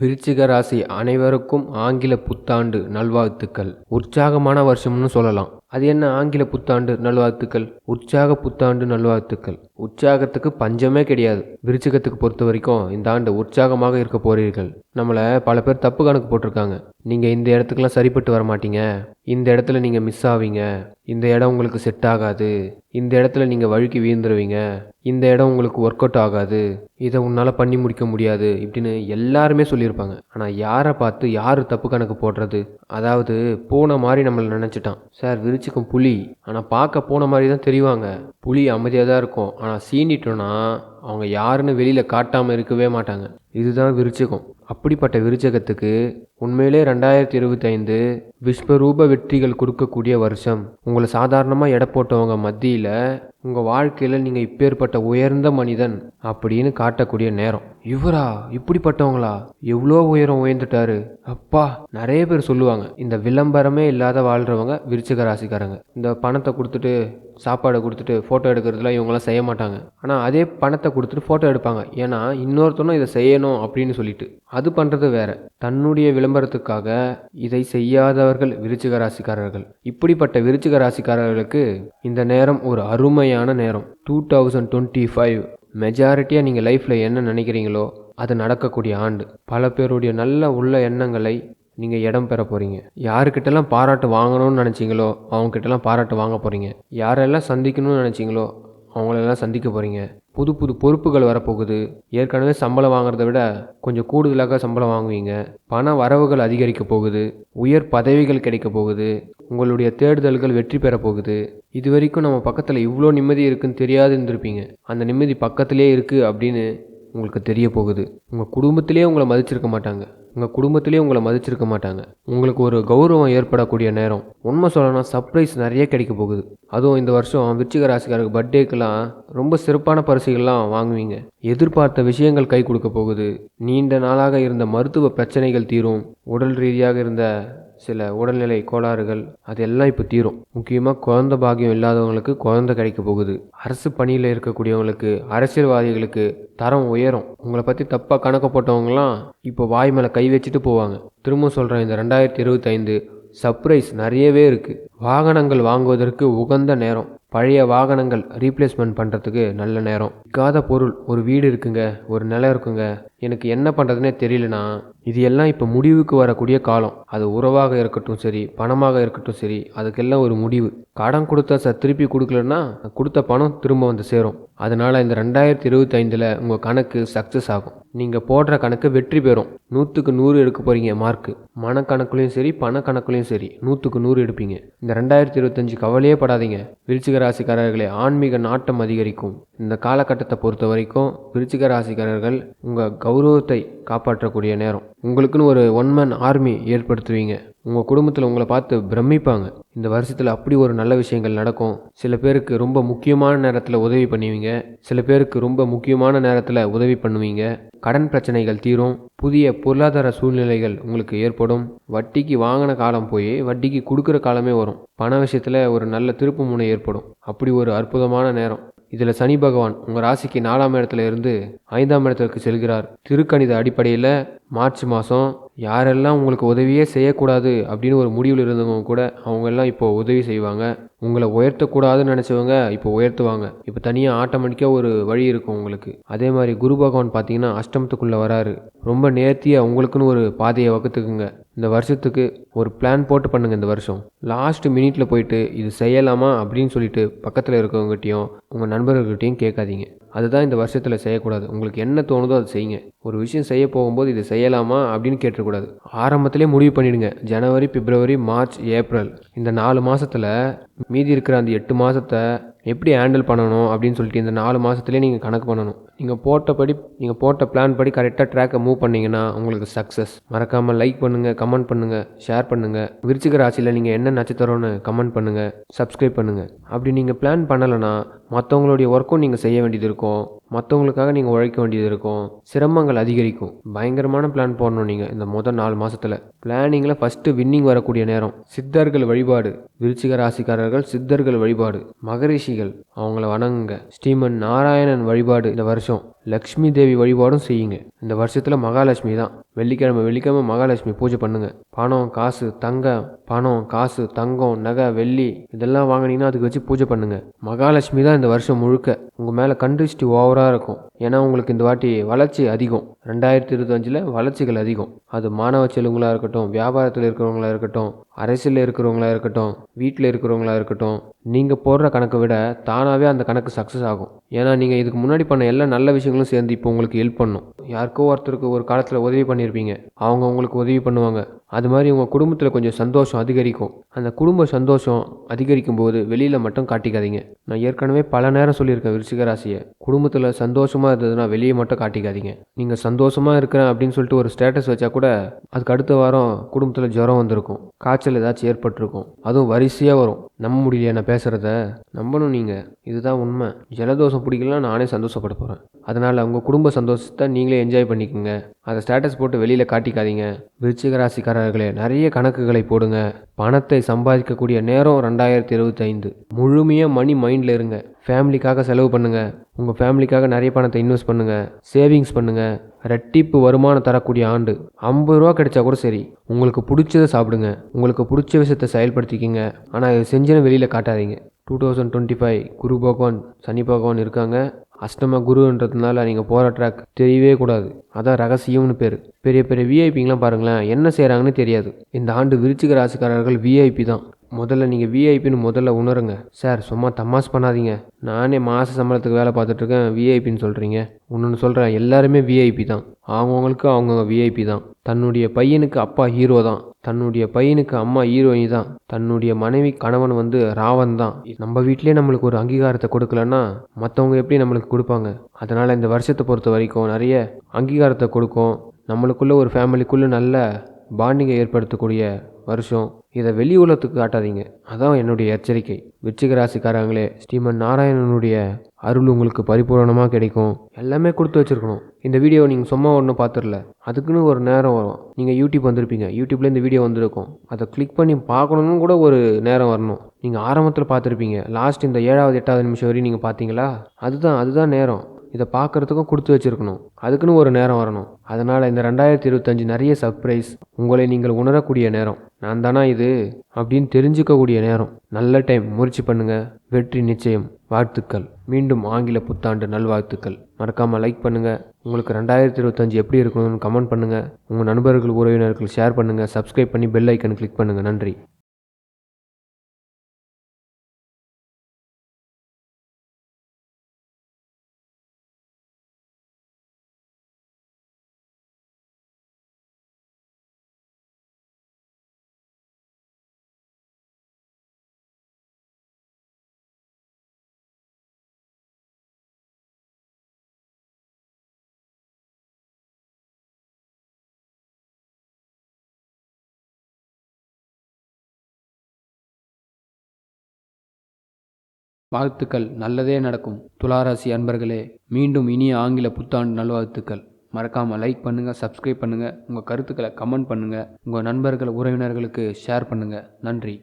விருச்சிக ராசி அனைவருக்கும் ஆங்கில புத்தாண்டு நல்வாழ்த்துக்கள். உற்சாகமான வருஷம்னு சொல்லலாம். அது என்ன ஆங்கில புத்தாண்டு நல்வாழ்த்துக்கள், உற்சாக புத்தாண்டு நல்வாழ்த்துக்கள். உற்சாகத்துக்கு பஞ்சமே கிடையாது. விருச்சிகத்துக்கு பொறுத்த வரைக்கும் இந்த ஆண்டு உற்சாகமாக இருக்க போறீர்கள். நம்மளை பல பேர் தப்பு கணக்கு போட்டிருக்காங்க. நீங்கள் இந்த இடத்துக்குலாம் சரிப்பட்டு வர மாட்டீங்க, இந்த இடத்துல நீங்கள் மிஸ் ஆவீங்க, இந்த இடம் உங்களுக்கு செட் ஆகாது, இந்த இடத்துல நீங்கள் வழுக்கி வீழ்ந்துருவீங்க, இந்த இடம் உங்களுக்கு ஒர்க் அவுட் ஆகாது, இதை உன்னால் பண்ணி முடிக்க முடியாது இப்படின்னு எல்லாருமே சொல்லியிருப்பாங்க. ஆனால் யாரை பார்த்து யார் தப்பு கணக்கு போடுறது? அதாவது போன மாதிரி நம்மளை நினச்சிட்டான் சார். விருச்சிகம் புலி, ஆனால் பார்க்க போன மாதிரி தான் தெரிவாங்க. புலி அமைதியாக தான் இருக்கும், ஆனால் சீண்டிட்டோன்னா அவங்க யாருன்னு வெளியில் காட்டாமல் இருக்கவே மாட்டாங்க. இதுதான் விருச்சிகம். அப்படிப்பட்ட விருச்சகத்துக்கு உண்மையிலே 2025 விஸ்வரூப வெற்றிகள் கொடுக்கக்கூடிய வருஷம். உங்களை சாதாரணமாக எடை போட்டவங்க மத்தியில் உங்கள் வாழ்க்கையில் நீங்கள் இப்பேற்பட்ட உயர்ந்த மனிதன் அப்படின்னு காட்டக்கூடிய நேரம். இவரா இப்படிப்பட்டவங்களா, எவ்வளோ உயரம் உயர்ந்துட்டாரு அப்பா. நிறைய பேர் சொல்லுவாங்க. இந்த விளம்பரமே இல்லாத வாழ்கிறவங்க விருச்சிக ராசிக்காரங்க. இந்த பணத்தை கொடுத்துட்டு சாப்பாடை கொடுத்துட்டு ஃபோட்டோ எடுக்கிறதுலாம் இவங்களாம் செய்ய மாட்டாங்க. ஆனால் அதே பணத்தை கொடுத்துட்டு ஃபோட்டோ எடுப்பாங்க. ஏன்னா இன்னொருத்தனும் இதை செய்யணும் அப்படின்னு சொல்லிட்டு அது பண்ணுறது வேற. தன்னுடைய விளம்பரத்துக்காக இதை செய்யாதவர்கள் விருச்சிக ராசிக்காரர்கள். இப்படிப்பட்ட விருச்சிக ராசிக்காரர்களுக்கு இந்த நேரம் ஒரு அருமையான நேரம். 2025 மெஜாரிட்டியாக நீங்கள் லைஃப்பில் என்ன நினைக்கிறீங்களோ அது நடக்கக்கூடிய ஆண்டு. பல பேருடைய நல்ல உள்ள எண்ணங்களை நீங்கள் இடம் பெற போகிறீங்க. யாருக்கிட்டெல்லாம் பாராட்டு வாங்கணும்னு நினச்சிங்களோ அவங்கக்கிட்டலாம் பாராட்டு வாங்க போகிறீங்க. யாரெல்லாம் சந்திக்கணும்னு நினச்சிங்களோ அவங்களெல்லாம் சந்திக்க போகிறீங்க. புது புது பொறுப்புகள் வரப்போகுது. ஏற்கனவே சம்பளம் வாங்குறத விட கொஞ்சம் கூடுதலாக சம்பளம் வாங்குவீங்க. பண வரவுகள் அதிகரிக்க போகுது. உயர் பதவிகள் கிடைக்க போகுது. உங்களுடைய தேடுதல்கள் வெற்றி பெற போகுது. இது வரைக்கும் நம்ம பக்கத்தில் இவ்வளோ நிம்மதி இருக்குன்னு தெரியாது இருந்திருப்பீங்க. அந்த நிம்மதி பக்கத்திலே இருக்குது அப்படின்னு உங்களுக்கு தெரிய போகுது. உங்கள் குடும்பத்திலே உங்களை மதிச்சிருக்க மாட்டாங்க. உங்களுக்கு ஒரு கௌரவம் ஏற்படக்கூடிய நேரம். உண்மை சொல்லணும்னா சர்ப்ரைஸ் நிறைய கிடைக்க போகுது. அதுவும் இந்த வருஷம் விருச்சிக ராசிக்காரருக்கு பர்த்டேக்கெல்லாம் ரொம்ப சிறப்பான பரிசுகள்லாம் வாங்குவீங்க. எதிர்பார்த்த விஷயங்கள் கை கொடுக்க போகுது. நீண்ட நாளாக இருந்த மருத்துவ பிரச்சனைகள் தீரும். உடல் ரீதியாக இருந்த சில உடல்நிலை கோளாறுகள் அதெல்லாம் இப்போ தீரும். முக்கியமாக குழந்தை பாக்கியம் இல்லாதவங்களுக்கு குழந்தை கிடைக்க போகுது. அரசு பணியில் இருக்கக்கூடியவங்களுக்கு, அரசியல்வாதிகளுக்கு தரம் உயரும். உங்களை பற்றி தப்பாக கணக்கு போட்டவங்களாம் இப்போ வாய் மேலே கை வச்சுட்டு போவாங்க. திரும்ப சொல்கிறேன், இந்த 2025 சர்ப்ரைஸ் நிறையவே இருக்குது. வாகனங்கள் வாங்குவதற்கு உகந்த நேரம். பழைய வாகனங்கள் ரீப்ளேஸ்மெண்ட் பண்ணுறதுக்கு நல்ல நேரம். விற்காத பொருள், ஒரு வீடு இருக்குங்க, ஒரு நிலம் இருக்குங்க, எனக்கு என்ன பண்ணுறதுனே தெரியலனா, இது எல்லாம் இப்போ முடிவுக்கு வரக்கூடிய காலம். அது உறவாக இருக்கட்டும் சரி, பணமாக இருக்கட்டும் சரி, அதுக்கெல்லாம் ஒரு முடிவு. கடன் கொடுத்தா திருப்பி கொடுக்கலன்னா கொடுத்த பணம் திரும்ப வந்து சேரும். அதனால் இந்த 2025 உங்கள் கணக்கு சக்ஸஸ் ஆகும். நீங்கள் போடுற கணக்கு வெற்றி பெறும். 100க்கு 100 எடுக்க போகிறீங்க மார்க்கு. மனக்கணக்குலையும் சரி, பணக்கணக்குலையும் சரி 100க்கு 100 எடுப்பீங்க. இந்த 2025 கவலையே படாதீங்க. விருச்சிக ராசிக்காரர்களே, ஆன்மீக நாட்டம் அதிகரிக்கும். இந்த காலகட்டத்தை பொறுத்த வரைக்கும் விருச்சிக ராசிக்காரர்கள் உங்கள் கௌரவத்தை காப்பாற்றக்கூடிய நேரம். உங்களுக்குன்னு ஒரு ஒன்மேன் ஆர்மி ஏற்படுத்துவீங்க. உங்கள் குடும்பத்தில் உங்களை பார்த்து பிரமிப்பாங்க. இந்த வருஷத்தில் அப்படி ஒரு நல்ல விஷயங்கள் நடக்கும். சில பேருக்கு ரொம்ப முக்கியமான நேரத்தில் உதவி பண்ணுவீங்க. சில பேருக்கு ரொம்ப முக்கியமான நேரத்தில் உதவி பண்ணுவீங்க. கடன் பிரச்சனைகள் தீரும். புதிய பொருளாதார சூழ்நிலைகள் உங்களுக்கு ஏற்படும். வட்டிக்கு வாங்கின காலம் போய் வட்டிக்கு கொடுக்குற காலமே வரும். பண விஷயத்தில் ஒரு நல்ல திருப்பு முனை ஏற்படும். அப்படி ஒரு அற்புதமான நேரம். இதில் சனி பகவான் உங்கள் ராசிக்கு 4ஆம் இடத்துல இருந்து 5ஆம் இடத்திற்கு செல்கிறார். திருக்கணித அடிப்படையில் மார்ச் மாதம் யாரெல்லாம் உங்களுக்கு உதவியே செய்யக்கூடாது அப்படின்னு ஒரு முடிவில் இருந்தவங்க கூட அவங்கெல்லாம் இப்போது உதவி செய்வாங்க. உங்களை உயர்த்தக்கூடாதுன்னு நினச்சவங்க இப்போ உயர்த்துவாங்க. இப்போ தனியாக ஆட்டோமேட்டிக்காக ஒரு வழி இருக்கும் உங்களுக்கு. அதே மாதிரி குரு பகவான் பார்த்தீங்கன்னா அஷ்டமத்துக்குள்ளே வராரு. ரொம்ப நேர்த்தியாக உங்களுக்குன்னு ஒரு பாதையை வகுத்துக்குங்க. இந்த வருஷத்துக்கு ஒரு பிளான் போட்டு பண்ணுங்கள். இந்த வருஷம் லாஸ்ட் மினிட்ல போயிட்டு இது செய்யலாமா அப்படின்னு சொல்லிட்டு பக்கத்தில் இருக்கவங்ககிட்டையும் உங்கள் நண்பர்கள்கிட்டையும் கேட்காதீங்க. அதுதான் இந்த வருஷத்தில் செய்யக்கூடாது. உங்களுக்கு என்ன தோணுதோ அதை செய்யுங்க. ஒரு விஷயம் செய்ய போகும்போது இது செய்யலாமா அப்படின்னு கேட்டக்கூடாது. ஆரம்பத்திலே முடிவு பண்ணிடுங்க. ஜனவரி, பிப்ரவரி, மார்ச், ஏப்ரல் இந்த 4 மாதத்தில் மீதி இருக்கிற அந்த 8 மாதத்தை எப்படி ஹேண்டில் பண்ணணும் அப்படின்னு சொல்லிட்டு இந்த 4 மாதத்துலேயே நீங்கள் கணக்கு பண்ணணும். நீங்கள் போட்ட பிளான் படி கரெக்டாக ட்ராக்கை மூவ் பண்ணிங்கன்னா உங்களுக்கு சக்ஸஸ். மறக்காமல் லைக் பண்ணுங்கள், கமெண்ட் பண்ணுங்கள், ஷேர் பண்ணுங்கள். விருச்சிக ராசியில் நீங்கள் என்ன நட்சத்திரம்னு கமெண்ட் பண்ணுங்கள், சப்ஸ்கிரைப் பண்ணுங்கள். அப்படி நீங்கள் பிளான் பண்ணலைன்னா மற்றவங்களுடைய ஒர்க்கும் நீங்கள் செய்ய வேண்டியது இருக்கும். மற்றவங்களுக்காக நீங்கள் உழைக்க வேண்டியது இருக்கும். சிரமங்கள் அதிகரிக்கும். பயங்கரமான பிளான் போடணும் நீங்கள் இந்த முதல் 4 மாதத்தில். பிளானிங்கில் ஃபஸ்ட்டு வின்னிங் வரக்கூடிய நேரம். சித்தர்கள் வழிபாடு. விருச்சிக ராசிக்காரர்கள் சித்தர்கள் வழிபாடு, மகரிஷிகள் அவங்கள வணங்குங்க. ஸ்ரீமன் நாராயணன் வழிபாடு இந்த வருஷம் லக்ஷ்மி தேவி வழிபாடும் செய்யுங்க. இந்த வருஷத்தில் மகாலட்சுமி தான். வெள்ளிக்கிழமை வெள்ளிக்கிழமை மகாலட்சுமி பூஜை பண்ணுங்க. பணம் காசு தங்கம் நகை வெள்ளி இதெல்லாம் வாங்கினீங்கன்னா அதுக்கு வச்சு பூஜை பண்ணுங்க. மகாலட்சுமி தான் இந்த வருஷம் முழுக்க உங்கள் மேலே கண்டிஷ்டி ஓவராக இருக்கும். ஏன்னா உங்களுக்கு இந்த வாட்டி வளர்ச்சி அதிகம். 2025 வளர்ச்சிகள் அதிகம். அது மாணவ செல்வங்களாக இருக்கட்டும், வியாபாரத்தில் இருக்கிறவங்களா இருக்கட்டும், அரசியலில் இருக்கிறவங்களா இருக்கட்டும், வீட்டில் இருக்கிறவங்களா இருக்கட்டும், நீங்கள் போடுற கணக்கை விட தானாகவே அந்த கணக்கு சக்ஸஸ் ஆகும். ஏன்னா நீங்கள் இதுக்கு முன்னாடி பண்ண எல்லா நல்ல விஷயங்களும் சேர்ந்து இப்போ உங்களுக்கு ஹெல்ப் பண்ணும். யாருக்கோ ஒருத்தருக்கு ஒரு காலத்தில் உதவி பண்ணியிருப்பீங்க, அவங்க உங்களுக்கு உதவி பண்ணுவாங்க. அது மாதிரி உங்கள் குடும்பத்தில் கொஞ்சம் சந்தோஷம் அதிகரிக்கும். அந்த குடும்ப சந்தோஷம் அதிகரிக்கும் போது வெளியில் மட்டும் காட்டிக்காதீங்க. நான் ஏற்கனவே பல நேரம் சொல்லியிருக்கேன் விருச்சிக ராசியை, குடும்பத்தில் சந்தோஷமாக இருந்ததுன்னா வெளியே மட்டும் காட்டிக்காதீங்க. நீங்கள் சந்தோஷமாக இருக்கிறேன் அப்படின்னு சொல்லிட்டு ஒரு ஸ்டேட்டஸ் வச்சா கூட அதுக்கு அடுத்த வாரம் குடும்பத்தில் ஜுரம் வந்திருக்கும், காய்ச்சல் ஏதாச்சும் ஏற்பட்டிருக்கும். அதுவும் வரிசையாக வரும். நம்ப முடியலையா நான் பேசுகிறத? நம்பணும் நீங்கள். இதுதான் உண்மை. ஜலதோஷம் பிடிக்கலாம், நானே சந்தோஷப்பட போகிறேன். அதனால் உங்கள் குடும்ப சந்தோஷத்தை நீங்களே என்ஜாய் பண்ணிக்கோங்க. அதை ஸ்டேட்டஸ் போட்டு வெளியில் காட்டிக்காதீங்க. விருச்சிக ராசிக்காரர்களே, நிறைய கணக்குகளை போடுங்க. பணத்தை சம்பாதிக்கக்கூடிய நேரம் 2025. முழுமையாக மணி மைண்டில் இருங்க. ஃபேமிலிக்காக செலவு பண்ணுங்கள். உங்கள் ஃபேமிலிக்காக நிறைய பணத்தை இன்வெஸ்ட் பண்ணுங்கள். சேவிங்ஸ் பண்ணுங்கள். ரெட்டிப்பு வருமானம் தரக்கூடிய ஆண்டு. 50 ரூபா கிடைச்சா கூட சரி, உங்களுக்கு பிடிச்சதை சாப்பிடுங்க. உங்களுக்கு பிடிச்ச விஷயத்தை செயல்படுத்திக்கிங்க. ஆனால் இது செஞ்சுன்னு வெளியில் காட்டாதீங்க. 2025 குரு பகவான் சனி பகவான் இருக்காங்க. அஷ்டம குருன்றதுனால நீங்கள் போகிற ட்ராக் தெரியவே கூடாது. அதான் ரகசியம்னு பேர். பெரிய பெரிய விஐபிங்கெலாம் பாருங்களேன், என்ன செய்கிறாங்கன்னு தெரியாது. இந்த ஆண்டு விருச்சிக ராசிக்காரர்கள் விஐபி தான். முதல்ல நீங்கள் விஐபின்னு முதல்ல உணருங்க. சார் சும்மா தமாஸ் பண்ணாதீங்க, நானே மாத சம்பளத்துக்கு வேலை பார்த்துட்ருக்கேன், விஐபின்னு சொல்கிறீங்க. இன்னொன்று சொல்கிறேன், எல்லாருமே விஐபி தான். அவங்கவுங்களுக்கு அவங்கவுங்க விஐபி தான். தன்னுடைய பையனுக்கு அப்பா ஹீரோ தான், தன்னுடைய பையனுக்கு அம்மா ஹீரோயினி தான், தன்னுடைய மனைவி கணவன் ராவன் தான். நம்ம வீட்டிலே நம்மளுக்கு ஒரு அங்கீகாரத்தை கொடுக்கலன்னா மற்றவங்க எப்படி நம்மளுக்கு கொடுப்பாங்க? அதனால் இந்த வருஷத்தை பொறுத்த வரைக்கும் நிறைய அங்கீகாரத்தை கொடுக்கும். நம்மளுக்குள்ள ஒரு ஃபேமிலிக்குள்ளே நல்ல பாண்டிங்கை ஏற்படுத்தக்கூடிய வருஷம். இதை வெளி உலகத்துக்கு காட்டாதீங்க. அதான் என்னுடைய எச்சரிக்கை. விருச்சிக ராசிக்காரங்களே, ஸ்ரீமன் நாராயணனுடைய அருள் உங்களுக்கு பரிபூரணமாக கிடைக்கும். எல்லாமே கொடுத்து வச்சுருக்கணும். இந்த வீடியோ நீங்கள் சும்மா ஒன்றும் பார்த்துடல, அதுக்குன்னு ஒரு நேரம் வரும். நீங்கள் யூடியூப் வந்திருப்பீங்க, யூடியூப்ல இந்த வீடியோ வந்திருக்கும். அதை கிளிக் பண்ணி பார்க்கணுன்னு கூட ஒரு நேரம் வரணும். நீங்கள் ஆரம்பத்தில் பார்த்துருப்பீங்க, லாஸ்ட் இந்த 7வது 8வது நிமிஷம் வரையும் நீங்கள் பார்த்தீங்களா? அதுதான் நேரம். இதை பார்க்குறதுக்கும் கொடுத்து வச்சுருக்கணும். அதுக்குன்னு ஒரு நேரம் வரணும். அதனால் இந்த 2025 நிறைய சர்ப்ரைஸ். உங்களை நீங்கள் உணரக்கூடிய நேரம். நான் தானா இது அப்படின்னு தெரிஞ்சுக்கக்கூடிய நேரம். நல்ல டைம். முயற்சி பண்ணுங்கள், வெற்றி நிச்சயம். வாழ்த்துக்கள். மீண்டும் ஆங்கில புத்தாண்டு நல்வாழ்த்துக்கள். மறக்காமல் லைக் பண்ணுங்கள். உங்களுக்கு 2025 எப்படி இருக்கணும்னு கமெண்ட் பண்ணுங்கள். உங்கள் நண்பர்கள் உறவினர்கள் ஷேர் பண்ணுங்கள். சப்ஸ்கிரைப் பண்ணி பெல் ஐக்கன் கிளிக் பண்ணுங்கள். நன்றி. வாழ்த்துக்கள். நல்லதே நடக்கும். துளாராசி அன்பர்களே, மீண்டும் இனிய ஆங்கில புத்தாண்டு நல்வாழ்த்துக்கள். மறக்காமல் லைக் பண்ணுங்கள், சப்ஸ்கிரைப் பண்ணுங்கள், உங்கள் கருத்துக்களை கமெண்ட் பண்ணுங்கள், உங்கள் நண்பர்கள் உறவினர்களுக்கு ஷேர் பண்ணுங்கள். நன்றி.